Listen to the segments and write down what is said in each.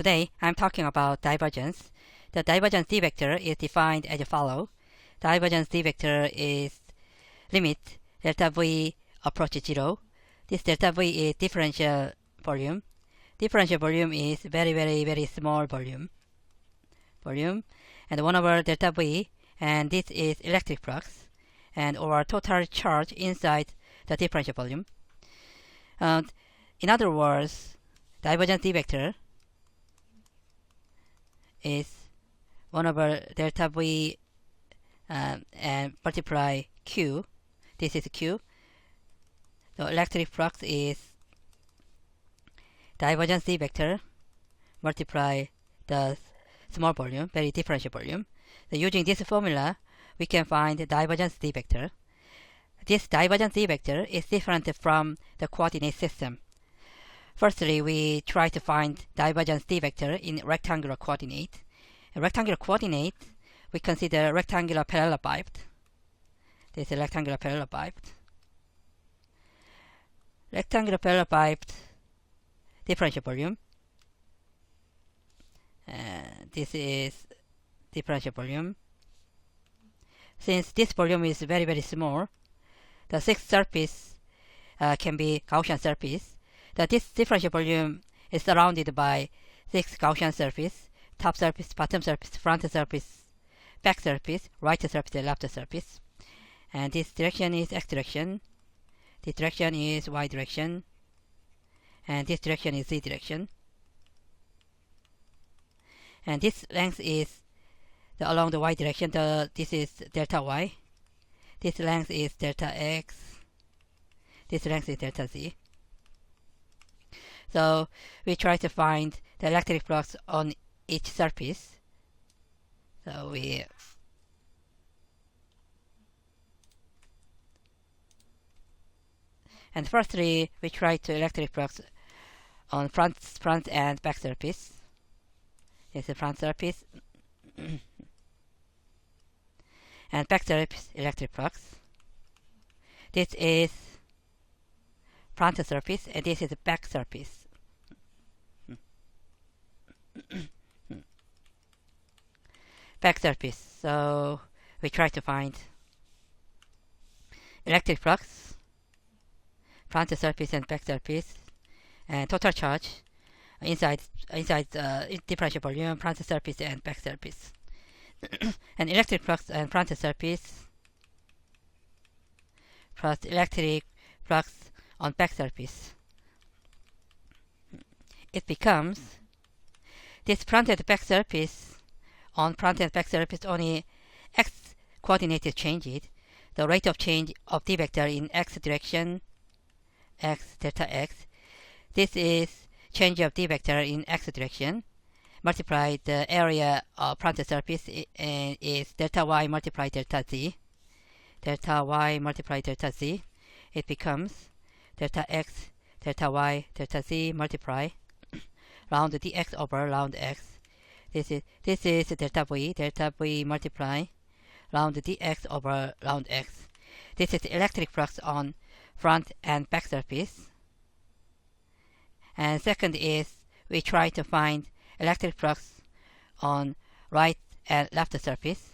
Today, I'm talking about divergence. The divergence D vector is defined as follows. Divergence D vector is limit delta V approaches 0. This delta V is differential volume. Differential volume is very small volume. And 1 over delta V, and this is electric flux, and our total charge inside the differential volume. In other words, divergence D vector is 1 over delta V and multiply Q. This is Q. So electric flux is divergence D vector multiply the small volume, very differential volume. So using this formula, we can find the divergence D vector. This divergence D vector is different from the coordinate system. Firstly, we try to find divergence D vector in rectangular coordinate. In rectangular coordinate, we consider rectangular parallelopiped. This is rectangular parallelopiped. Rectangular parallelopiped differential volume. This is differential volume. Since this volume is very small, the sixth surface can be Gaussian surface. This differential volume is surrounded by 6 Gaussian surface: top surface, bottom surface, front surface, back surface, right surface, and left surface. And this direction is x direction. This direction is y direction. And this direction is z direction. And this length is along the y direction. This is delta y. This length is delta x. This length is delta z. So we try to find the electric flux on each surface. So firstly, we try to electric flux on front and back surface. This is the front surface. And back surface electric flux. This is front surface, and this is the back surface. Back surface. So we try to find electric flux, front surface and back surface, and total charge inside differential volume, front surface and back surface. And electric flux and front surface plus electric flux on back surface. It becomes this front and back surface. On front and back surface, only x coordinate is changed. The rate of change of D vector in x direction, x delta x. This is change of D vector in x direction. Multiply the area of front surface is delta y multiply delta z. Delta y multiply delta z. It becomes delta x, delta y, delta z multiply round dx over round x. This is delta v multiply round dx over round x. This is electric flux on front and back surface. And second is we try to find electric flux on right and left surface.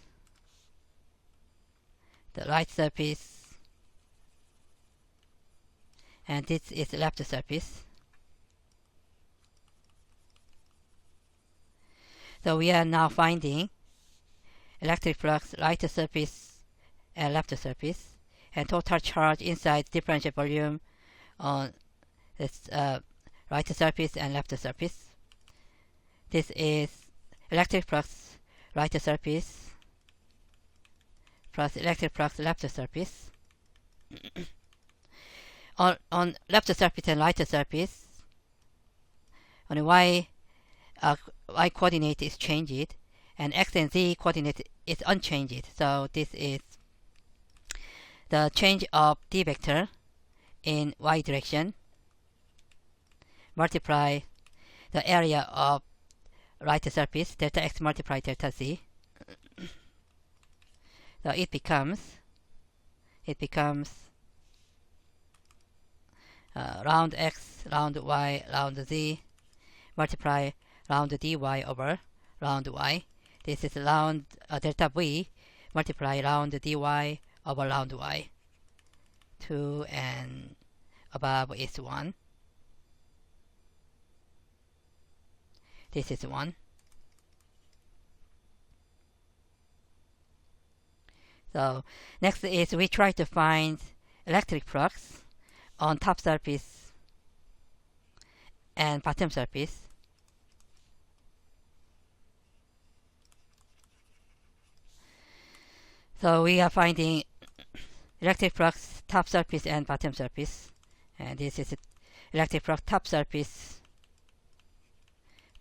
The right surface, and this is left surface. So we are now finding electric flux right surface and left surface, and total charge inside differential volume on this right surface and left surface. This is electric flux right surface plus electric flux left surface. On left surface and right surface, on y coordinate is changed, and x and z coordinate is unchanged. So this is the change of D vector in y direction multiply the area of right surface, delta x multiply delta z. So it becomes round x, round y, round z multiply round dy over round y. This is round delta v multiply round dy over round y. 2 and above is 1. This is 1. So next is we try to find electric flux on top surface and bottom surface. So we are finding electric flux top surface and bottom surface, and this is electric flux top surface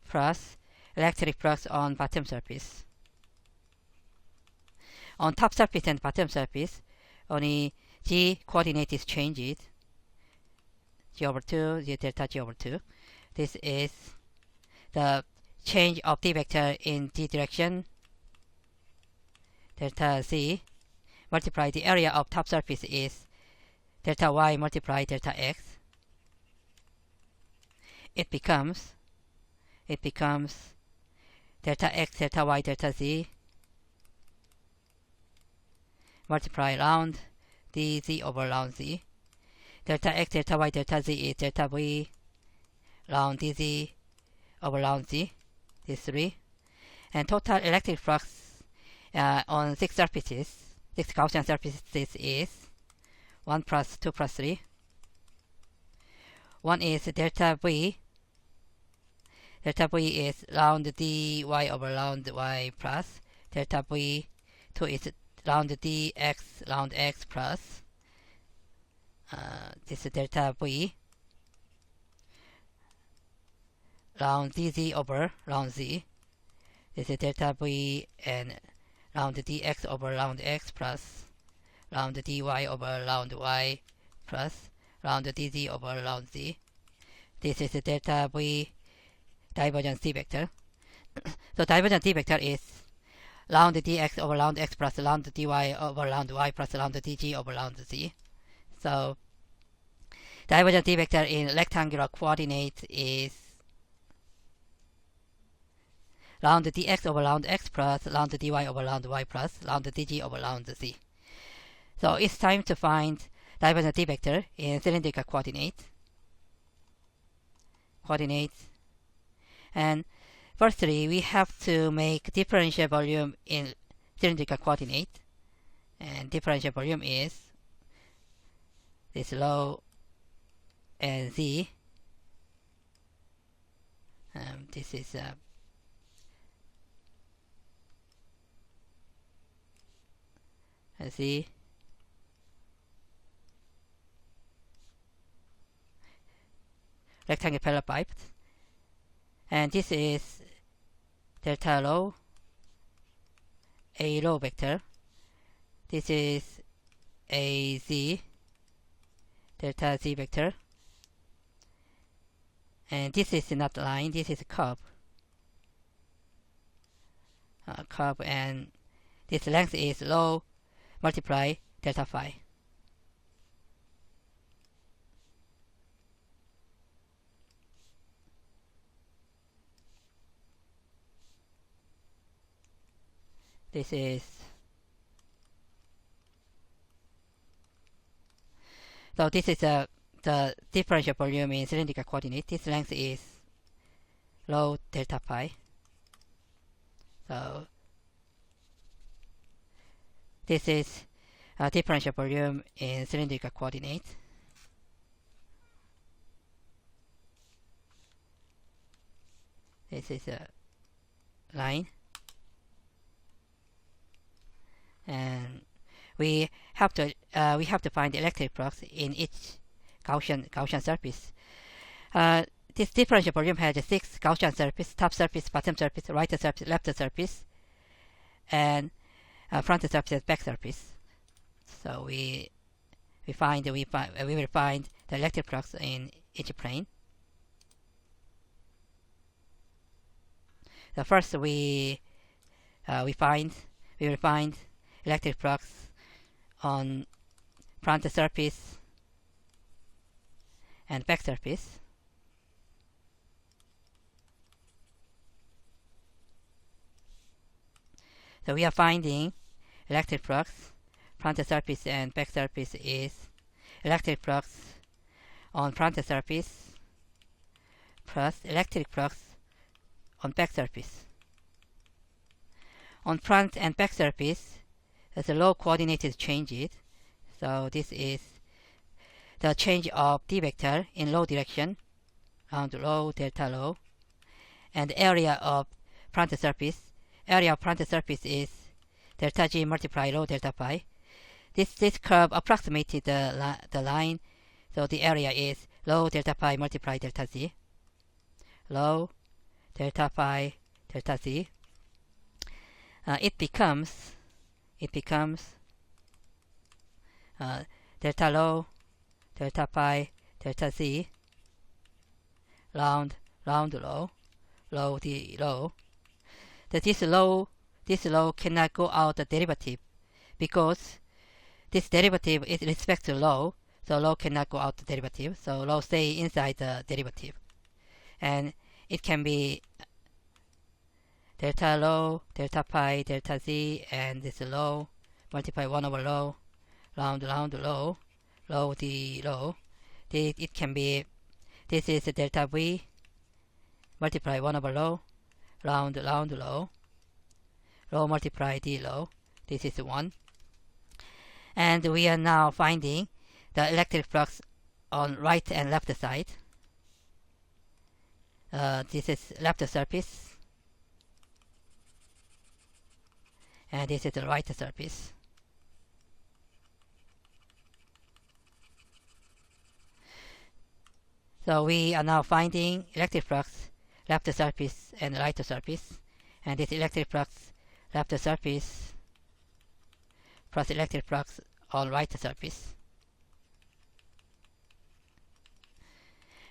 plus electric flux on bottom surface. On top surface and bottom surface, only g coordinate is changed. G over 2, g delta g over 2. This is the change of d vector in d direction, delta z, multiply the area of top surface is delta y multiply delta x. It becomes delta x, delta y, delta z multiply round dz over round z. Delta x, delta y, delta z is delta v round dz over round z. These 3. And total electric flux on 6 surfaces, 6 Gaussian surfaces is 1 plus 2 plus 3. 1 is delta v. Delta v is round dy over round y plus delta v. 2 is round dx round x plus this is delta v round dz over round z. This is delta v and round dx over round x plus round dy over round y plus round dz over round z. This is delta v divergence d vector. So divergence d vector is round dx over round x plus round dy over round y plus round dg over round z. So divergence d vector in rectangular coordinate is round dx over round x plus round dy over round y plus round dg over round z. So it's time to find divergence d vector in cylindrical coordinate. And firstly, we have to make differential volume in cylindrical coordinate. And differential volume is this rho and z. This is z. Rectangular parallel pipe. And this is delta rho, a rho vector. This is a z, delta z vector. And this is not line, this is curve. Curve, and this length is rho multiply delta phi. This is so this is the differential volume in cylindrical coordinate. This length is rho delta phi. So this is differential volume in cylindrical coordinate. This is a line. And we have to find the electric flux in each Gaussian surface. This differential volume has 6 Gaussian surface: top surface, bottom surface, right surface, left surface, and front surface, back surface. So we will find the electric flux in each plane. So first we will find electric flux on front surface and back surface. So we are finding electric flux. Front surface and back surface is electric flux on front surface plus electric flux on back surface. On front and back surface, the low coordinated changes. So this is the change of d vector in low direction, round low, delta low, and area of front surface. Area of front surface is delta g multiplied rho delta phi. This curve approximated the line, so the area is rho delta phi multiplied delta z. Rho delta phi delta z. It becomes delta rho delta pi delta z round low d low. That this low cannot go out the derivative because this derivative is respect to low, so low cannot go out the derivative, so low stay inside the derivative, and it can be delta low delta pi delta z, and this low multiply 1 over low round low d low. It can be, this is delta v multiply 1 over low round low multiply d low. This is 1. And we are now finding the electric flux on right and left side. This is left surface, and this is the right surface. So we are now finding electric flux left surface and right surface, and this electric flux left surface plus electric flux on right surface.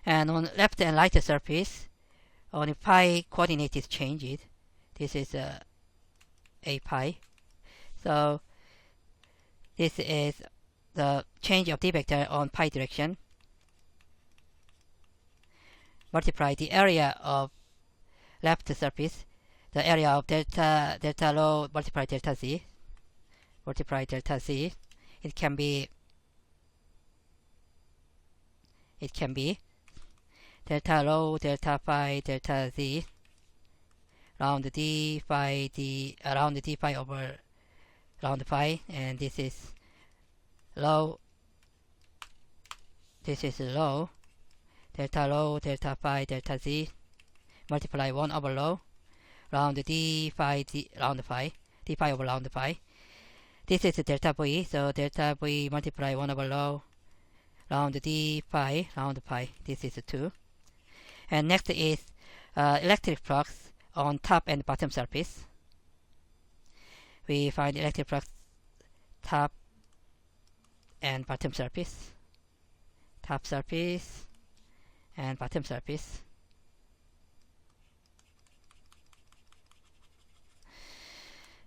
And on left and right surface, only pi coordinate is changed. This is a pi. So this is the change of d vector on pi direction. Multiply the area of left surface, the area of delta low multiply delta z. Multiply delta z. It can be delta low delta phi delta z round d phi d around d phi over round phi, and this is low. This is low delta phi delta z multiply 1 over low round d phi d round phi d phi over round phi. This is delta v, so delta v multiply 1 over low round d phi round pi. This is 2. And next is electric flux on top and bottom surface. We find electric flux top and bottom surface. Top surface and bottom surface.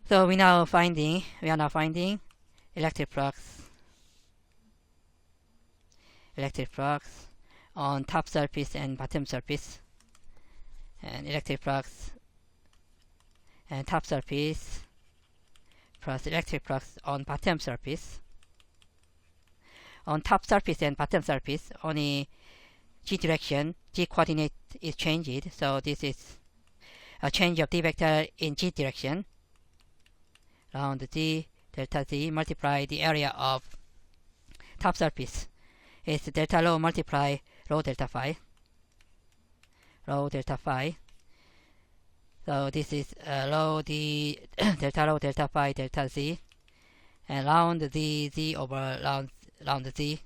So we are now finding electric flux on top surface and bottom surface, and electric flux and top surface plus electric flux on bottom surface. On top surface and bottom surface, only g direction, g coordinate is changed, so this is a change of d vector in g direction. Round d delta z multiply the area of top surface is delta low multiply rho delta phi. So this is rho d delta low delta phi delta z, and round d z over round z.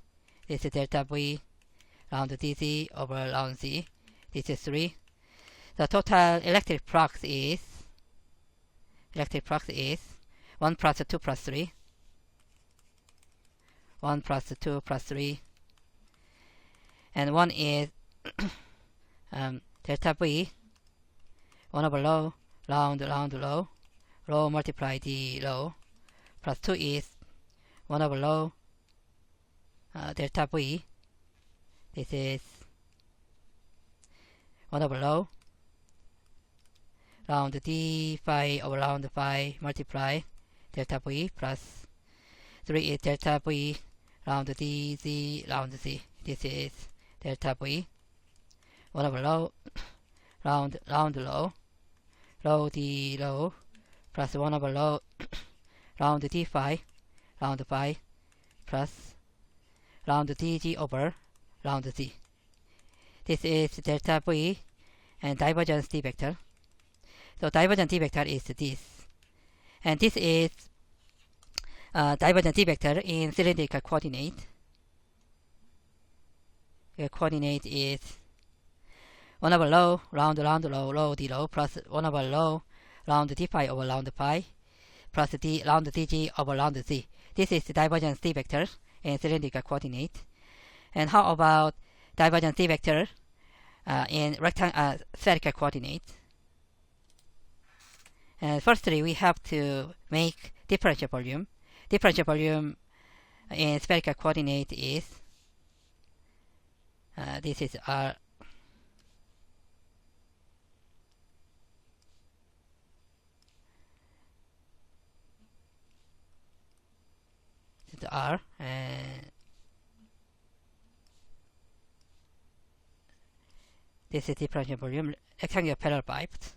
This is delta v round dz over round z. This is 3. The total electric flux is 1 plus 2 plus 3. 1 plus 2 plus 3. And 1 is delta v 1 over low round low multiply d low, plus 2 is 1 over low delta v. This is 1 over low round d phi over round phi multiply delta v plus 3 is delta v round d z round z. This is delta v 1 over low round low low d low plus 1 over low round d phi round phi plus round dg over round z. This is delta v and divergence d vector. So divergence d vector is this, and this is divergence d vector in cylindrical coordinate. The coordinate is 1 over low round low low d low plus 1 over low round d phi over round phi plus d round dg over round z. This is the divergence d vector in cylindrical coordinate. And how about divergence d vector in spherical coordinate? And firstly, we have to make differential volume. Differential volume in spherical coordinate is this is R. This is R, and this is differential volume, rectangular parallel pipes.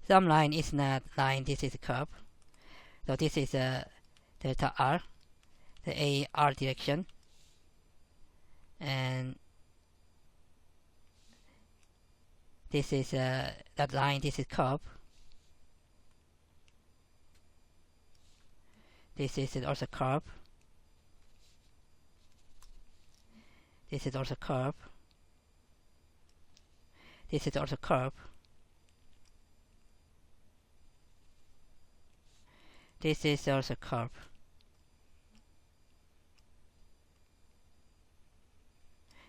Some line is not line, this is a curve. So this is delta R, the A R direction. And this is that line, this is curve. This is also curve. This is also curve. This is also curve. This is also curve.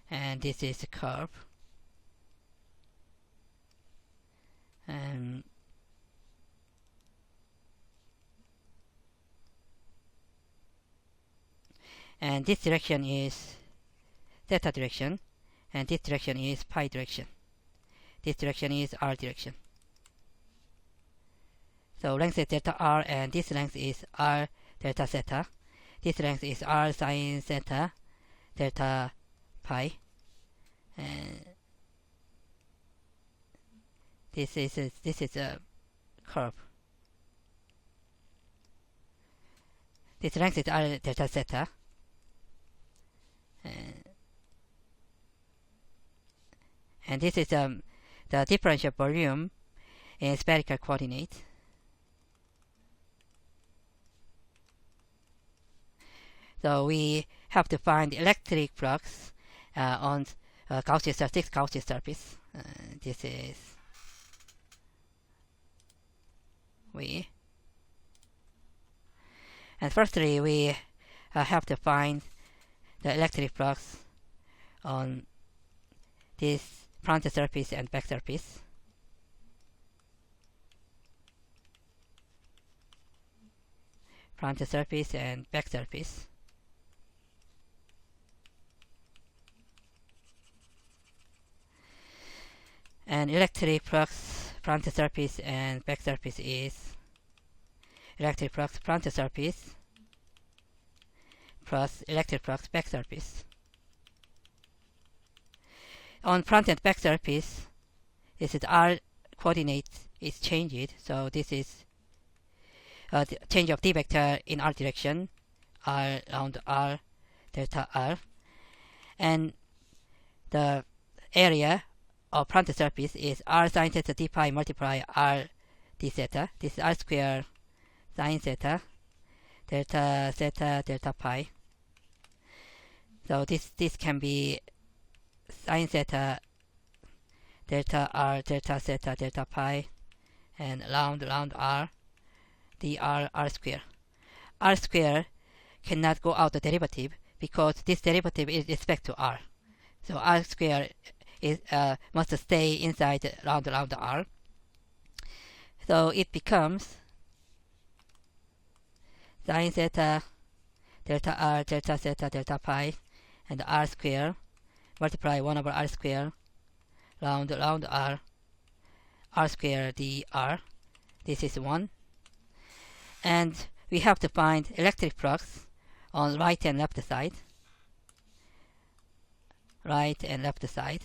And this is a curve. And this direction is theta direction, and this direction is pi direction. This direction is R direction. So length is delta R, and this length is R delta theta. This length is R sine theta delta pi. And this is a curve. This length is R delta theta. And this is the differential volume in spherical coordinate. So we have to find electric flux on Gaussian surface. Gaussian surface. This is we. And firstly, we have to find the electric flux on this front surface and back surface. Front surface and back surface. And electric flux front surface and back surface is electric flux front surface plus electric flux back surface. On front and back surface, this is R coordinate is changed, so this is the change of d vector in R direction, R round R delta R, and the area of front surface is R sine theta d pi multiply R d theta. This is R square sine theta delta pi. So this can be sine theta delta R delta theta delta pi, and round R dr R square. R square cannot go out the derivative because this derivative is respect to R. So R square is must stay inside round R. So it becomes sine theta delta R delta theta delta pi and R square multiply 1 over R square round r, r square dr. This is 1. And we have to find electric flux on right and left side. Right and left side.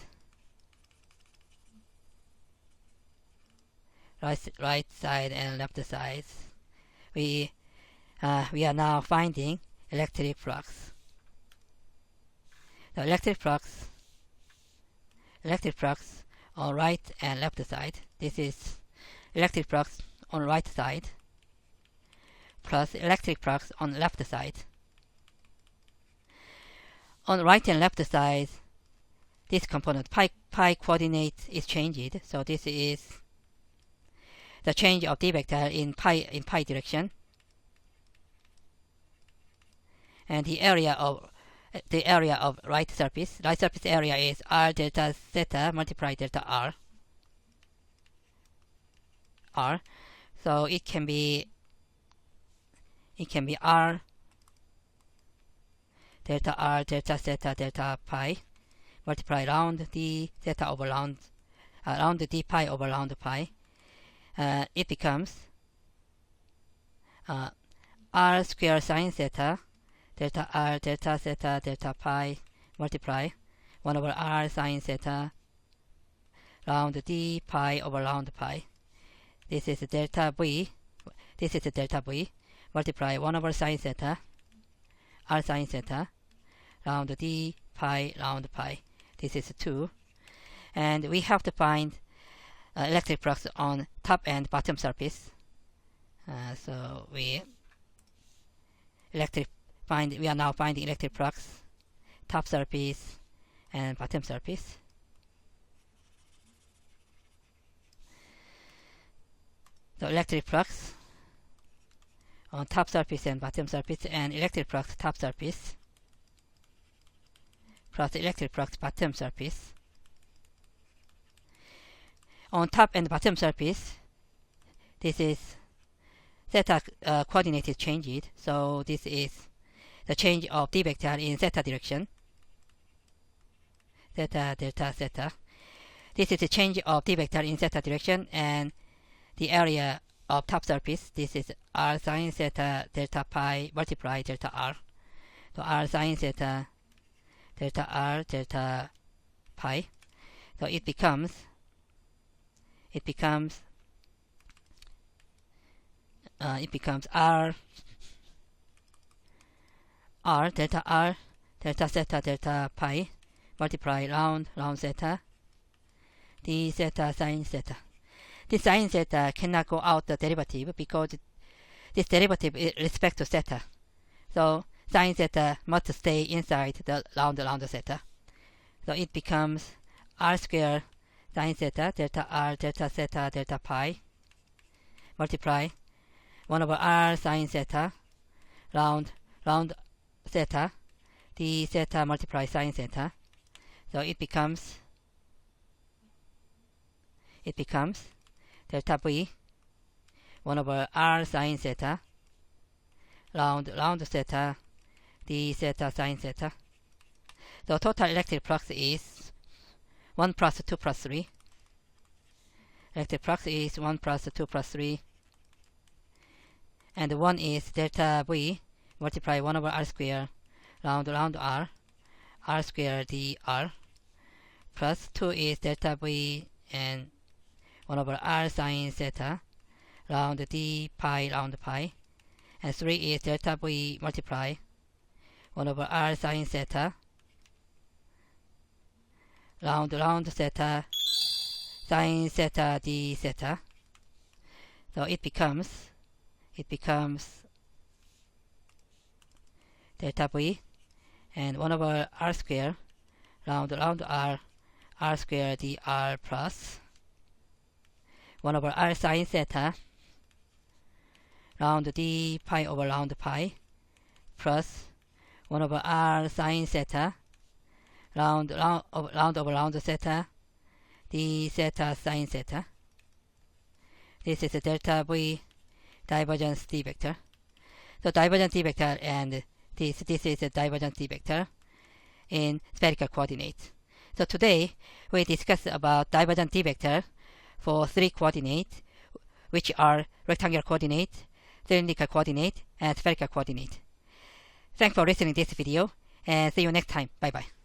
Right side and left side. We are now finding electric flux. The electric flux on right and left side. This is electric flux on right side plus electric flux on left side. On right and left side, this component pi coordinate is changed. So this is the change of d vector in pi direction, and the area of right surface area is r delta theta multiplied delta r. So it can be r delta theta delta pi multiply round d theta over round d pi over round pi. It becomes r square sine theta delta r delta theta delta pi multiply 1 over r sine theta round d pi over round pi. This is delta v. This is delta v multiply 1 over sine theta r sine theta round d pi round pi. This is 2. And we have to find electric flux on top and bottom surface. So we are now finding electric flux top surface and bottom surface. So electric flux on top surface and bottom surface, and electric flux top surface plus electric flux bottom surface. On top and bottom surface, this is theta coordinate is changed. So this is the change of d vector in theta direction. Theta delta theta. This is the change of d vector in theta direction, and the area of top surface. This is r sine theta delta pi multiply delta r. So r sine theta delta r delta pi. So it becomes r delta theta delta pi multiply round theta d theta sine theta. This sine theta cannot go out the derivative because this derivative is respect to theta. So sine theta must stay inside the round theta. So it becomes r square sine theta delta r delta theta delta pi multiply 1 over r sine theta round theta d theta multiply sine theta. So it becomes delta v 1 over r sine theta round theta d theta sine theta. The total electric flux is 1 plus 2 plus 3. Electric flux is 1 plus 2 plus 3. And 1 is delta v multiply 1 over r square round r square dr plus 2 is delta v and 1 over r sine theta round d pi round pi, and 3 is delta v multiply 1 over r sine theta round theta sine theta d theta. So it becomes delta v and 1 over r square round r square dr plus 1 over r sine theta round d pi over round pi plus 1 over r sine theta round over round theta d theta sine theta. This is a delta v divergence d vector. So divergence d vector, and this is a divergence d vector in spherical coordinates. So today we discuss about divergent D vector for 3 coordinates, which are rectangular coordinate, cylindrical coordinate, and spherical coordinate. Thanks for listening to this video, and see you next time. Bye bye.